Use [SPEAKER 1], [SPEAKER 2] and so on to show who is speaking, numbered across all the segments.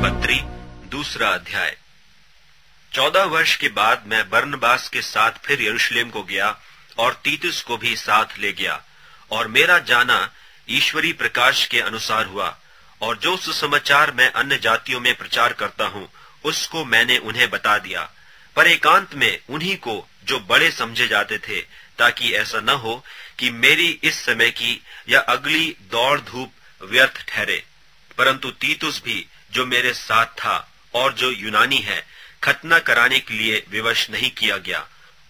[SPEAKER 1] पत्री 2 अध्याय। 14 वर्ष के बाद मैं बरनबास के साथ फिर यरूशलेम को गया और तीतुस को भी साथ ले गया, और मेरा जाना ईश्वरी प्रकाश के अनुसार हुआ। और जो सुसमाचार मैं अन्य जातियों में प्रचार करता हूँ, उसको मैंने उन्हें बता दिया, पर एकांत में उन्हीं को जो बड़े समझे जाते थे, ताकि ऐसा न हो कि मेरी इस समय की या अगली दौड़ धूप व्यर्थ ठहरे। परंतु तीतुस भी जो मेरे साथ था और जो यूनानी है, खतना कराने के लिए विवश नहीं किया गया।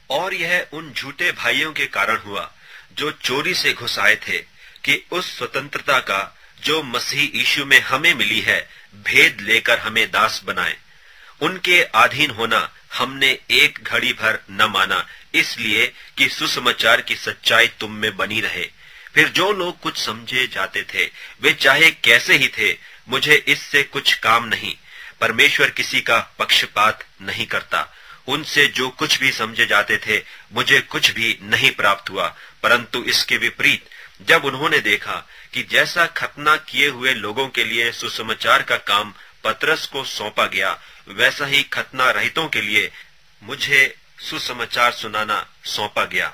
[SPEAKER 1] और यह उन झूठे भाइयों के कारण हुआ जो चोरी से घुस आए थे, कि उस स्वतंत्रता का जो मसीह यीशु में हमें मिली है, भेद लेकर हमें दास बनाए। उनके अधीन होना हमने एक घड़ी भर न माना, इसलिए कि सुसमाचार की सच्चाई तुम में बनी रहे। फिर जो लोग कुछ समझे जाते थे, वे चाहे कैसे ही थे, मुझे इससे कुछ काम नहीं। परमेश्वर किसी का पक्षपात नहीं करता। उनसे जो कुछ भी समझे जाते थे, मुझे कुछ भी नहीं प्राप्त हुआ, परंतु इसके विपरीत जब उन्होंने देखा कि जैसा खतना किए हुए लोगों के लिए सुसमाचार का काम पतरस को सौंपा गया, वैसा ही खतना रहितों के लिए मुझे सुसमाचार सुनाना सौंपा गया।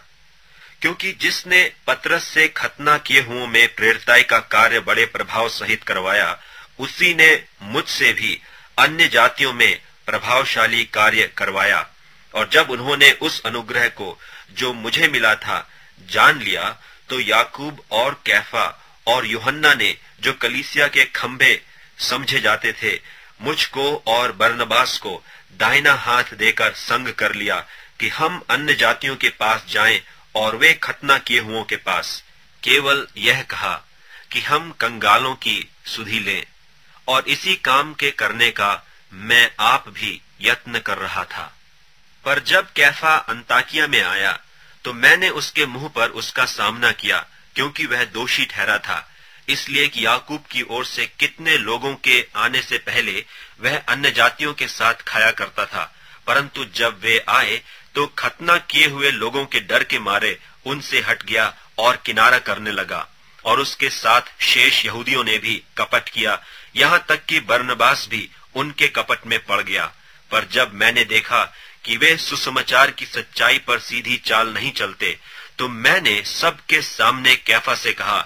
[SPEAKER 1] क्योंकि जिसने पतरस से खतना किए हुओं में प्रेरिताई का कार्य बड़े प्रभाव सहित करवाया, उसी ने मुझसे भी अन्य जातियों में प्रभावशाली कार्य करवाया। और जब उन्होंने उस अनुग्रह को जो मुझे मिला था जान लिया, तो याकूब और कैफा और यूहन्ना ने, जो कलीसिया के खंभे समझे जाते थे, मुझको और बरनबास को दाहिना हाथ देकर संग कर लिया कि हम अन्य जातियों के पास जाएं और वे खतना किए हुओं के पास। केवल यह कहा कि हम कंगालों की सुधि लें, और इसी काम के करने का मैं आप भी यत्न कर रहा था। पर जब कैफा अंताकिया में आया, तो मैंने उसके मुंह पर उसका सामना किया, क्योंकि वह दोषी ठहरा था, इसलिए कि याकूब की ओर से कितने लोगों के आने से पहले वह अन्य जातियों के साथ खाया करता था। परंतु जब वे आए, तो खतना किए हुए लोगों के डर के मारे उनसे हट गया और किनारा करने लगा। और उसके साथ शेष यहूदियों ने भी कपट किया, यहाँ तक कि बरनबास भी उनके कपट में पड़ गया। पर जब मैंने देखा कि वे सुसमाचार की सच्चाई पर सीधी चाल नहीं चलते, तो मैंने सबके सामने कैफा से कहा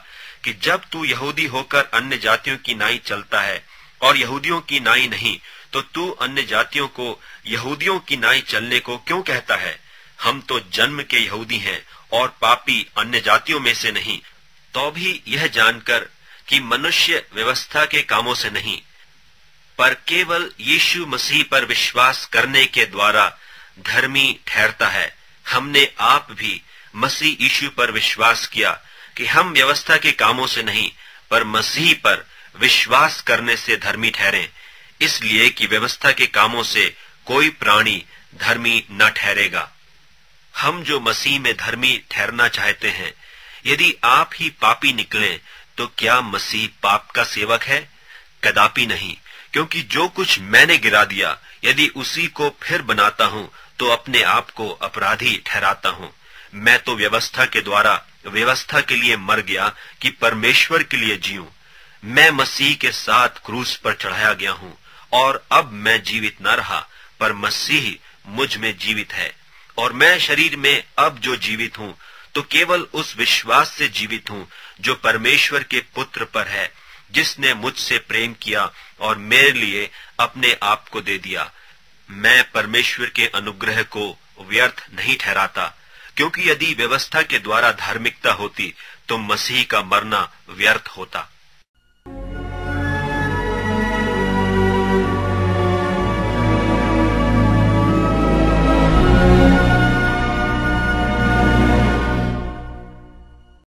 [SPEAKER 1] कि जब तू यहूदी होकर अन्य जातियों की नाई चलता है और यहूदियों की नाई नहीं, तो तू अन्य जातियों को यहूदियों की नाई चलने को क्यों कहता है? हम तो जन्म के यहूदी हैं और पापी अन्य जातियों में से नहीं। तो भी यह जानकर कि मनुष्य व्यवस्था के कामों से नहीं, पर केवल यीशु मसीह पर विश्वास करने के द्वारा धर्मी ठहरता है, हमने आप भी मसीह यीशु पर विश्वास किया कि हम व्यवस्था के कामों से नहीं, पर मसीह पर विश्वास करने से धर्मी ठहरें। इसलिए कि व्यवस्था के कामों से कोई प्राणी धर्मी न ठहरेगा। हम जो मसीह में धर्मी ठहरना चाहते हैं, यदि आप ही पापी निकलें, तो क्या मसीह पाप का सेवक है? कदापि नहीं। क्योंकि जो कुछ मैंने गिरा दिया, यदि उसी को फिर बनाता हूँ, तो अपने आप को अपराधी ठहराता हूँ। मैं तो व्यवस्था के द्वारा व्यवस्था के लिए मर गया कि परमेश्वर के लिए जीऊं। मैं मसीह के साथ क्रूस पर चढ़ाया गया हूँ, और अब मैं जीवित न रहा, पर मसीह मुझ में जीवित है। और मैं शरीर में अब जो जीवित हूँ, तो केवल उस विश्वास से जीवित हूँ जो परमेश्वर के पुत्र पर है, जिसने मुझसे प्रेम किया और मेरे लिए अपने आप को दे दिया। मैं परमेश्वर के अनुग्रह को व्यर्थ नहीं ठहराता, क्योंकि यदि व्यवस्था के द्वारा धार्मिकता होती, तो मसीह का मरना व्यर्थ होता।